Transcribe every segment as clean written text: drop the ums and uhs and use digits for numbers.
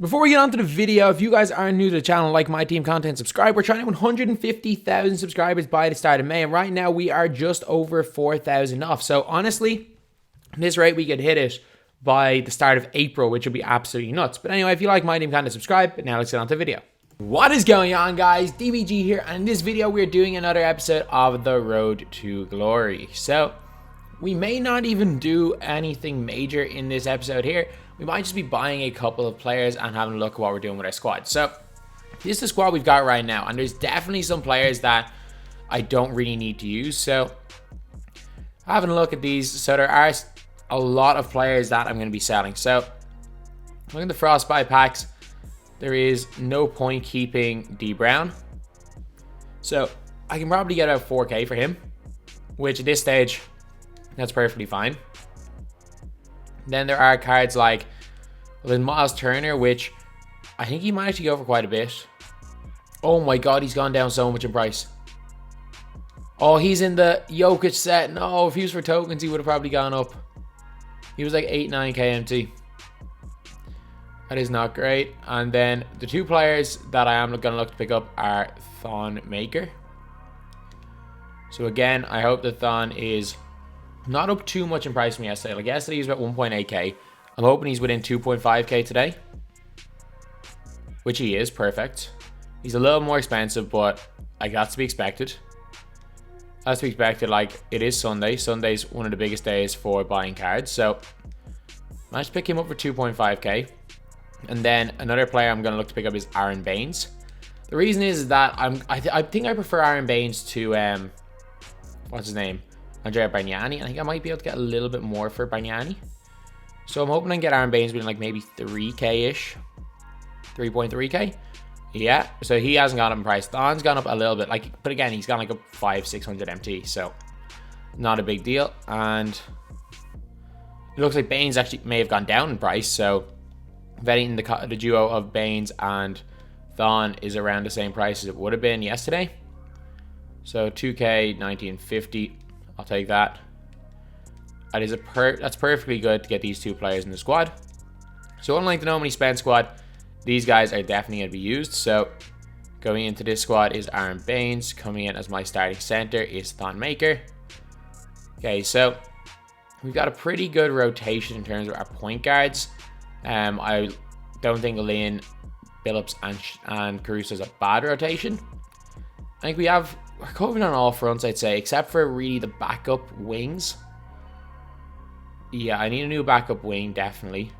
Before we get on to the video, if you guys are new to the channel, like my team content, subscribe. We're trying to 150,000 subscribers by the start of May, and right now we are just over 4,000 off. So honestly, at this rate, we could hit it by the start of April, which would be absolutely nuts. But anyway, if you like my team content, subscribe. But now let's get on to the video. What is going on, guys? DBG here, and in this video, we're doing another episode of The Road to Glory. So we may not even do anything major in this episode here. We might just be buying a couple of players and having a look at what we're doing with our squad. So this is the squad we've got right now, and there's definitely some players that I don't really need to use. So having a look at these, so there are a lot of players that I'm going to be selling. So look at the Frostbite packs. There is no point keeping D Brown. So I can probably get out 4K for him, which at this stage, that's perfectly fine. Then there are cards like Miles Turner, which I think he might actually go for quite a bit. Oh my god, he's gone down so much in price. Oh, he's in the Jokic set. No, if he was for tokens, he would have probably gone up. He was like 8-9k MT. That is not great. And then the two players that I am going to look to pick up are THON Maker. So again, I hope that THON is not up too much in price from yesterday. Like yesterday, he was about 1.8k. I'm hoping he's within 2.5k today, which he is. Perfect. He's a little more expensive, but like that's to be expected. That's to be expected. Like it is Sunday. Sunday's one of the biggest days for buying cards. So managed to pick him up for 2.5k. And then another player I'm going to look to pick up is baynes. The reason is that I think I prefer baynes to what's his name? Andrea Bargnani. I think I might be able to get a little bit more for Bargnani. So I'm hoping I can get baynes being like maybe 3k-ish. 3.3k. Yeah. So he hasn't gone up in price. THON's gone up a little bit. But again, he's gone like up 500-600 MT. So not a big deal. And it looks like baynes actually may have gone down in price. So betting the duo of baynes and THON is around the same price as it would have been yesterday. So 2k 1950. I'll take that. That is that's perfectly good to get these two players in the squad. So unlike the No Money Spend squad, these guys are definitely going to be used. So going into this squad is baynes. Coming in as my starting center is THON Maker. Okay, so we've got a pretty good rotation in terms of our point guards. I don't think Lynn, Billups, and Caruso is a bad rotation. I think we're covering on all fronts, I'd say, except for really the backup wings. Yeah, I need a new backup wing, definitely.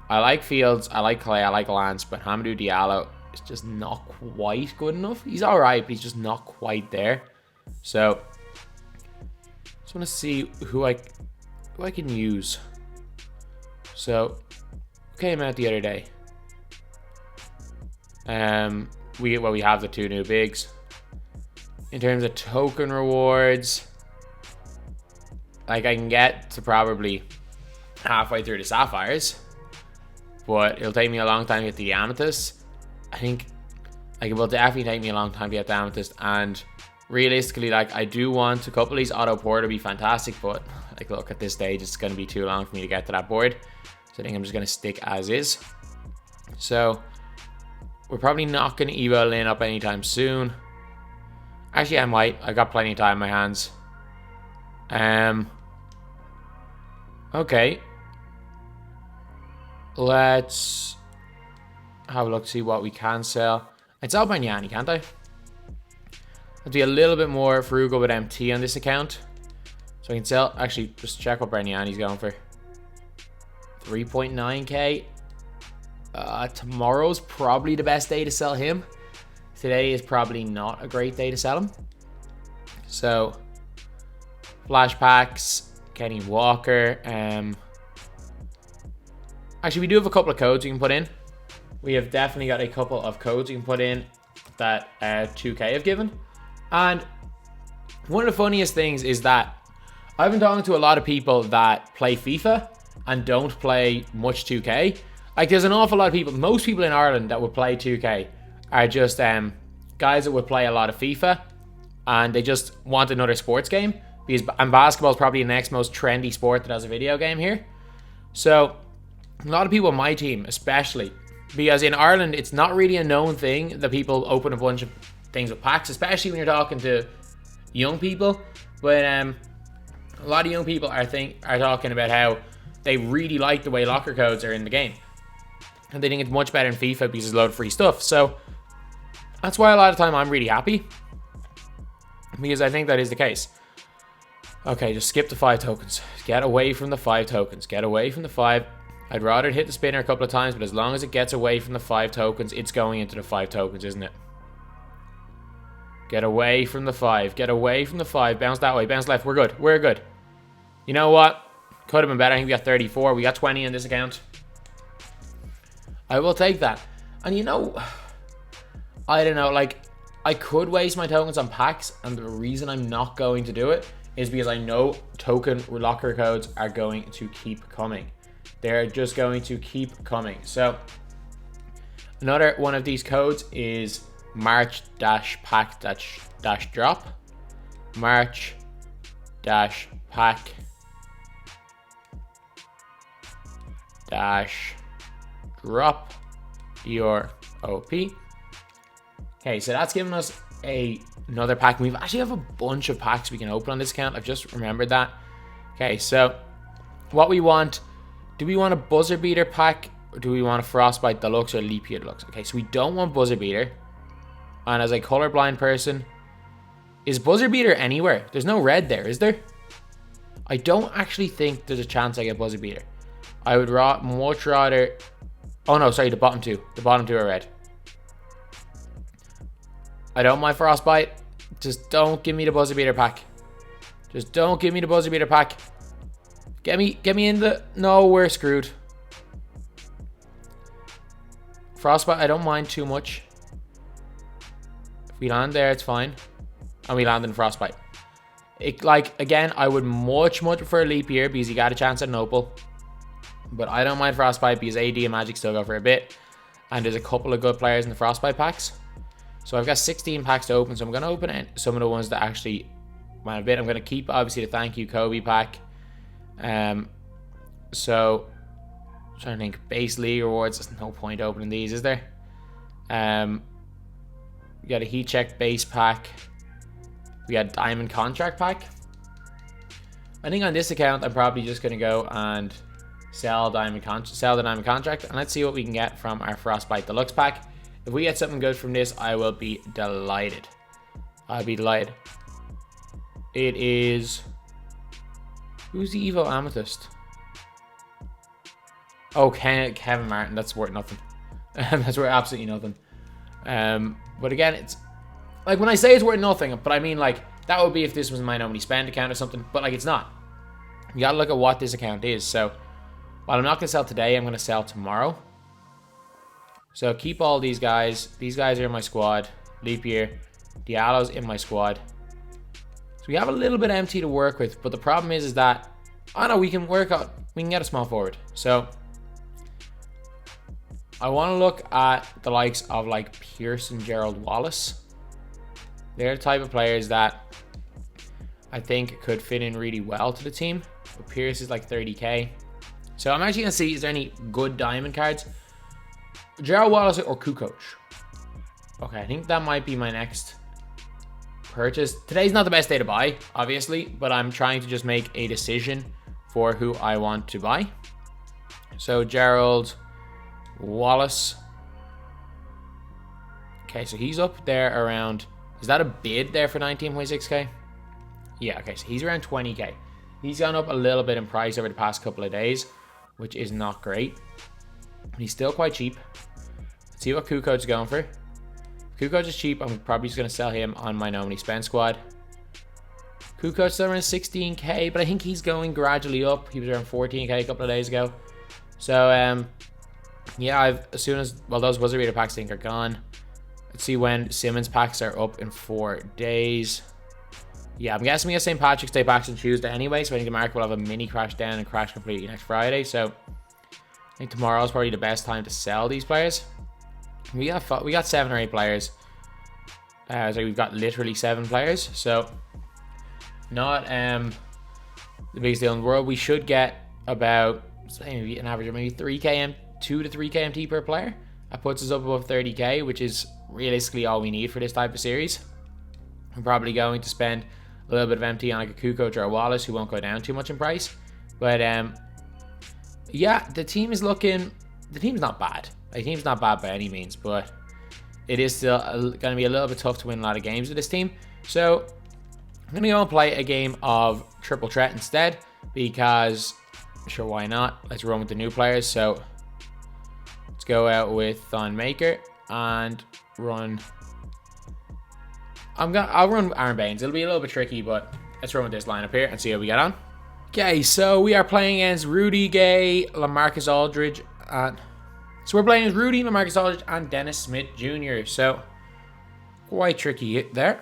I like Fields, I like Clay, I like Lance, but Hamidou Diallo is just not quite good enough. He's alright, but he's just not quite there. So, just want to see who I can use. So, who came out the other day? We have the two new bigs. In terms of token rewards, like I can get to probably halfway through the sapphires, but it'll take me a long time to get the amethyst. I think like it will definitely take me a long time to get the amethyst, and realistically, like I do want a couple of these auto port to be fantastic, but like look, at this stage it's going to be too long for me to get to that board. So I think I'm just going to stick as is. So we're probably not going to evo Lynn up anytime soon. Actually, I might. I got plenty of time in my hands. Okay. Let's have a look, see what we can sell. I'd sell Bargnani, can't I? I'll be a little bit more frugal with MT on this account. So I can sell, actually, just check what Bargnani's going for. 3.9k. Tomorrow's probably the best day to sell him. Today is probably not a great day to sell him. So, flash packs, Kenny Walker. Actually, we do have a couple of codes we can put in. We have definitely got a couple of codes we can put in that 2K have given. And one of the funniest things is that I've been talking to a lot of people that play FIFA and don't play much 2K. Like, there's an awful lot of people, most people in Ireland that would play 2K are just guys that would play a lot of FIFA and they just want another sports game, and basketball is probably the next most trendy sport that has a video game here. So a lot of people on my team especially Because in Ireland, it's not really a known thing that people open a bunch of things with packs, especially when you're talking to young people. But a lot of young people are talking about how they really like the way locker codes are in the game. And they think it's much better in FIFA because there's a load of free stuff. So that's why a lot of the time I'm really happy. Because I think that is the case. Okay, just skip the 5 tokens. Get away from the 5 tokens. Get away from the 5. I'd rather hit the spinner a couple of times, but as long as it gets away from the 5 tokens, it's going into the 5 tokens, isn't it? Get away from the 5. Get away from the 5. Bounce that way. Bounce left. We're good. We're good. You know what? Could have been better. I think we got 34. We got 20 in this account. I will take that. And you know, I don't know, like, I could waste my tokens on packs, and the reason I'm not going to do it is because I know token locker codes are going to keep coming. They're just going to keep coming. So another one of these codes is March-pack-drop. March-pack-drop your OP. Okay, so that's giving us another pack. We actually have a bunch of packs we can open on this account. I've just remembered that. Okay, so what we want, do we want a buzzer beater pack, or do we want a frostbite deluxe or leap year deluxe? Okay, so we don't want buzzer beater. And as a colorblind person, is buzzer beater anywhere? There's no red there, is there? I don't actually think there's a chance I get buzzer beater. I would much rather... Oh no, sorry, the bottom two. The bottom two are red. I don't mind frostbite. Just don't give me the buzzer beater pack. Just don't give me the buzzer beater pack. Get me in the... No, we're screwed. Frostbite, I don't mind too much. If we land there, it's fine. And we land in frostbite. Again, I would much prefer leap year because you got a chance at an opal. But I don't mind frostbite because AD and Magic still go for a bit. And there's a couple of good players in the frostbite packs. So I've got 16 packs to open, so I'm going to open some of the ones that actually went a bit. I'm going to keep, obviously, the Thank You Kobe pack. So, I'm trying to think. Base League rewards. There's no point opening these, is there? We got a Heat Check base pack. We got Diamond Contract pack. I think on this account, I'm probably just going to go and sell the Diamond Contract. And let's see what we can get from our Frostbite Deluxe pack. If we get something good from this, I will be delighted. I'll be delighted. It is... Who's the Evo Amethyst? Oh, Kevin Martin. That's worth nothing. That's worth absolutely nothing. But again, it's... Like, when I say it's worth nothing, but I mean, like, that would be if this was my nobody spend account or something. But, like, it's not. You gotta look at what this account is. So, while I'm not gonna sell today, I'm gonna sell tomorrow. So keep all these guys. These guys are in my squad. Leap year. Diallo's in my squad. So we have a little bit empty to work with. But the problem is that... I know we can work out... We can get a small forward. So... I want to look at the likes of like Pierce and Gerald Wallace. They're the type of players that I think could fit in really well to the team. But Pierce is like 30k. So I'm actually going to see, is there any good diamond cards? Gerald Wallace or Kukoc. Okay, I think that might be my next purchase. Today's not the best day to buy, obviously, but I'm trying to just make a decision for who I want to buy. So Gerald Wallace. Okay, so he's up there around... Is that a bid there for 19.6k? Yeah, okay, so he's around 20k. He's gone up a little bit in price over the past couple of days, which is not great. He's still quite cheap. Let's see what Kukoc is going for. Kukoc is cheap. I'm probably just going to sell him on my nobody spend squad. Kukoc is around 16k, but I think he's going gradually up. He was around 14k a couple of days ago. So, yeah, as soon as... Well, those buzzer beater packs I think are gone. Let's see when Simmons packs are up in 4 days. Yeah, I'm guessing we have St. Patrick's Day packs on Tuesday anyway, so I think the market will have a mini crash down and crash completely next Friday. So I think tomorrow is probably the best time to sell these players. We got 7 or 8 players. So we've got literally 7 players. So not the biggest deal in the world. We should get about, say, maybe an average of maybe 2 to 3k MT per player. That puts us up above 30k, which is realistically all we need for this type of series. I'm probably going to spend a little bit of MT on like a Kukoc or a Wallace, who won't go down too much in price. But yeah, the team is looking... The team's not bad. The team's not bad by any means, but it is still going to be a little bit tough to win a lot of games with this team. So I'm going to go and play a game of Triple Threat instead, because sure, why not? Let's run with the new players. So let's go out with THON Maker and run... I'll run Aron Baynes. It'll be a little bit tricky, but let's run with this lineup here and see how we get on. Okay, so we are playing against Rudy Gay, LaMarcus Aldridge, and so we're playing as Rudy, LaMarcus Aldridge, and Dennis Smith Jr. So quite tricky there.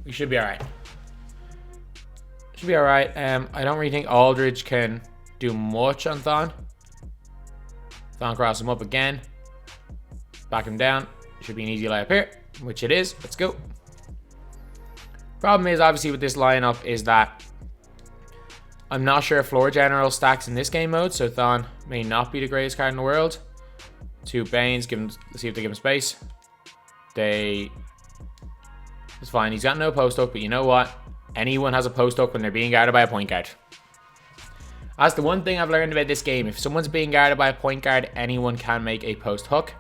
We should be all right. Should be all right. I don't really think Aldridge can do much on THON. THON cross him up again. Back him down. Should be an easy layup here, which it is. Let's go. Problem is, obviously, with this lineup is that I'm not sure if Floor General stacks in this game mode, so THON may not be the greatest card in the world. Two baynes, let's see if they give him space. It's fine. He's got no post hook, but you know what? Anyone has a post hook when they're being guarded by a point guard. That's the one thing I've learned about this game. If someone's being guarded by a point guard, anyone can make a post hook.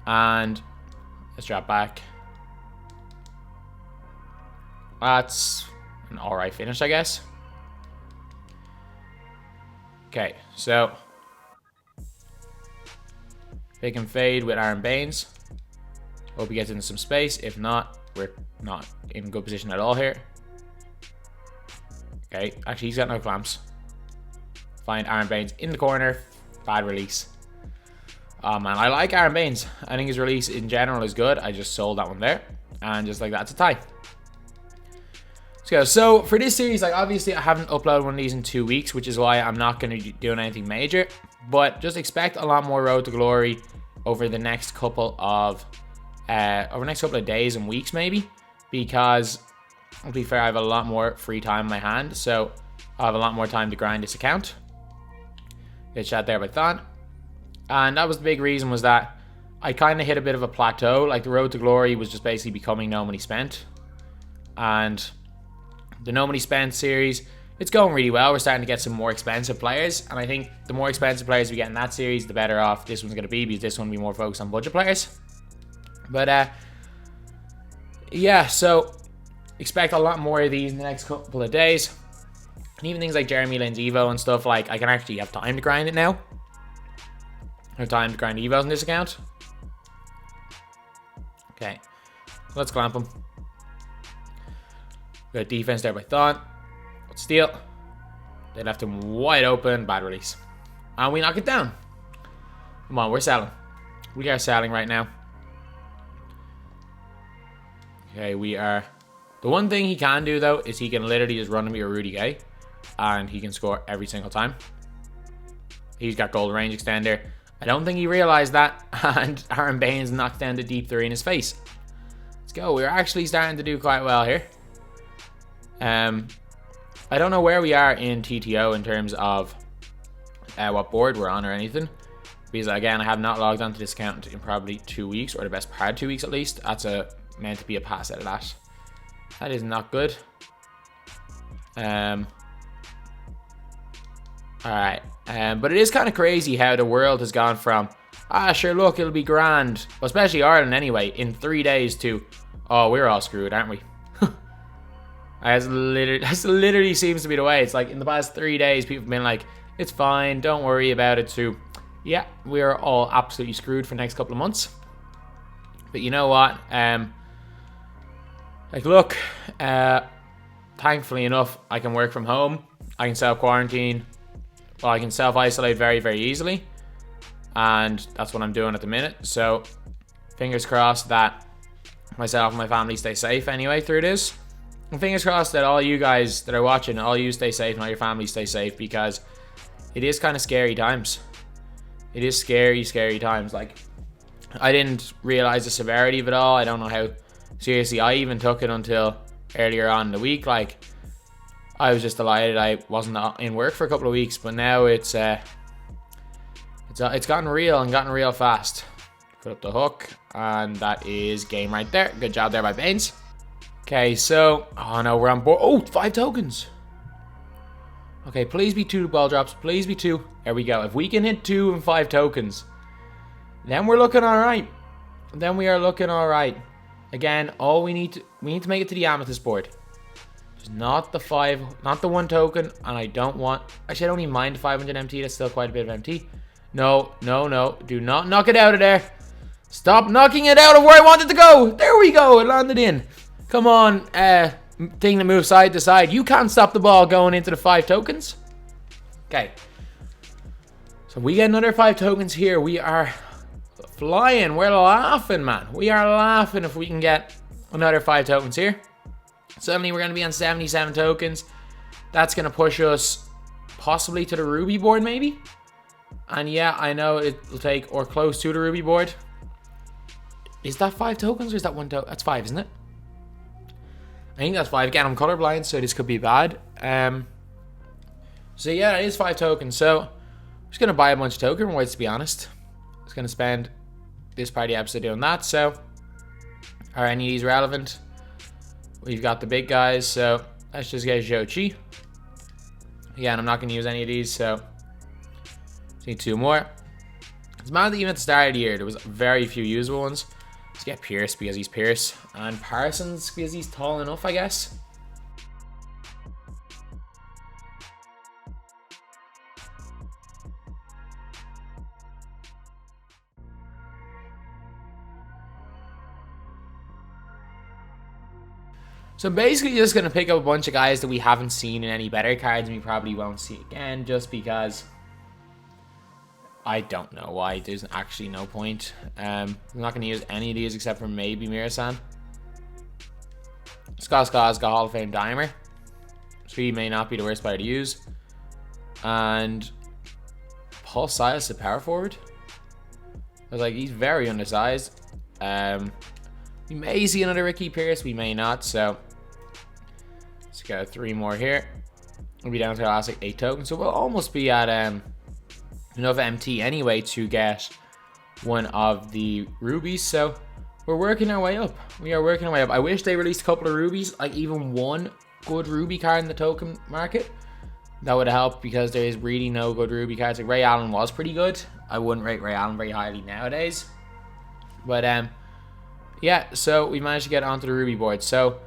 And let's drop back. That's an alright finish, I guess. Okay, so pick and fade with Aron Baynes. Hope he gets into some space. If not, we're not in good position at all here. Okay, actually he's got no clamps. Find Aron Baynes in the corner. Bad release. Oh man, I like Aron Baynes. I think his release in general is good. I just sold that one there. And just like that, it's a tie. Let's go. So for this series, like obviously I haven't uploaded one of these in 2 weeks, which is why I'm not going to be doing anything major. But just expect a lot more Road to Glory over the next couple of days and weeks maybe. Because, to be fair, I have a lot more free time in my hand. So I have a lot more time to grind this account. Good shot there by THON. And that was the big reason, was that I kind of hit a bit of a plateau. Like the Road to Glory was just basically becoming No Money Spent. And the No Money Spent series, it's going really well. We're starting to get some more expensive players. And I think the more expensive players we get in that series, the better off this one's going to be, because this one will be more focused on budget players. But yeah, so expect a lot more of these in the next couple of days. And even things like Jeremy Lin's Evo and stuff, like I can actually have time to grind it now. I have time to grind Evos in this account. Okay, let's clamp him. Good defense there by THON. Good steal. They left him wide open. Bad release. And we knock it down. Come on, we're selling. We are selling right now. Okay, we are. The one thing he can do, though, is he can literally just run me a Rudy Gay. And he can score every single time. He's got gold range extender. I don't think he realized that. And Aron Baynes knocked down the deep three in his face. Let's go. We're actually starting to do quite well here. I don't know where we are in TTO in terms of what board we're on or anything. Because, again, I have not logged onto this account in probably 2 weeks, or the best part of 2 weeks at least. That's meant to be a pass out of that. That is not good. Alright. But it is kind of crazy how the world has gone from, sure, look, it'll be grand. Well, especially Ireland anyway, in 3 days to, oh, we're all screwed, aren't we? That's literally seems to be the way. It's like in the past 3 days, people have been like, it's fine, don't worry about it, too. Yeah, we're all absolutely screwed for the next couple of months. But you know what? Like, look, thankfully enough, I can work from home. I can self-quarantine. Well, I can self-isolate very, very easily. And that's what I'm doing at the minute. So, fingers crossed that myself and my family stay safe anyway through this. And fingers crossed that all you guys that are watching, all you stay safe and all your family stay safe, because it is kind of scary times. It is scary, scary times. Like, I didn't realize the severity of it all. I don't know how seriously I even took it until earlier on in the week. Like, I was just delighted I wasn't in work for a couple of weeks, but now it's gotten real and gotten real fast. Put up the hook, and that is game right there. Good job there by baynes. Okay, so, oh no, we're on board. Oh, 5 tokens. Okay, please be 2 ball drops. Please be 2. There we go. If we can hit 2 and 5 tokens, then we're looking all right. Then we are looking all right. Again, all we need to make it to the amethyst board. Just not the 5, not the 1 token, and I don't want. Actually, I don't even mind 500 MT. That's still quite a bit of MT. No, no, no. Do not knock it out of there. Stop knocking it out of where I want it to go. There we go. It landed in. Come on, thing that moves side to side. You can't stop the ball going into the 5 tokens. Okay. So we get another 5 tokens here. We are flying. We're laughing, man. We are laughing if we can get another 5 tokens here. Suddenly we're going to be on 77 tokens. That's going to push us possibly to the ruby board, maybe. And yeah, I know it'll take or close to the ruby board. Is that 5 tokens or is that 1 token? That's 5, isn't it? I think that's 5. Again, I'm colorblind, so this could be bad. So yeah, it is 5 tokens. So I'm just going to buy a bunch of token rewards, to be honest. I'm just going to spend this part of the episode doing that. So are any of these relevant? We've got the big guys, so let's just get Zhou-Chi. Again, I'm not going to use any of these, so just need 2 more. It's mad that even at the start of the year, there was very few usable ones. Let's get Pierce because he's Pierce, and Parsons because he's tall enough, I guess. So I'm basically just going to pick up a bunch of guys that we haven't seen in any better cards and we probably won't see again, just because I don't know why. There's actually no point. I'm not going to use any of these except for maybe Mirasan. Ska's got Hall of Fame Dimer, so he may not be the worst player to use. And Paul Silas, the power forward. I was like, he's very undersized. We may see another Ricky Pierce, we may not. So let's go 3 more here. We'll be down to the last like 8 tokens, so we'll almost be at enough MT anyway to get one of the rubies. So we're working our way up. We are working our way up. I wish they released a couple of rubies, like even 1 good ruby card in the token market. That would have helped because there is really no good ruby cards. Like Ray Allen was pretty good. I wouldn't rate Ray Allen very highly nowadays. But yeah, so we managed to get onto the ruby board. So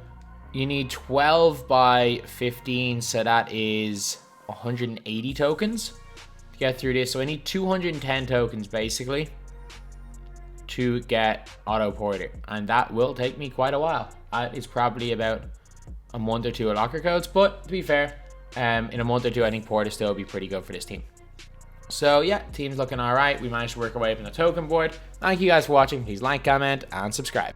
you need 12 by 15, so that is 180 tokens to get through this. So I need 210 tokens basically to get auto porter, and that will take me quite a while. It's probably about a month or 2 of locker codes, but to be fair, in a month or 2 I think porter still will be pretty good for this team. So yeah, team's looking all right. We managed to work our way up in the token board. Thank you guys for watching. Please like, comment, and subscribe.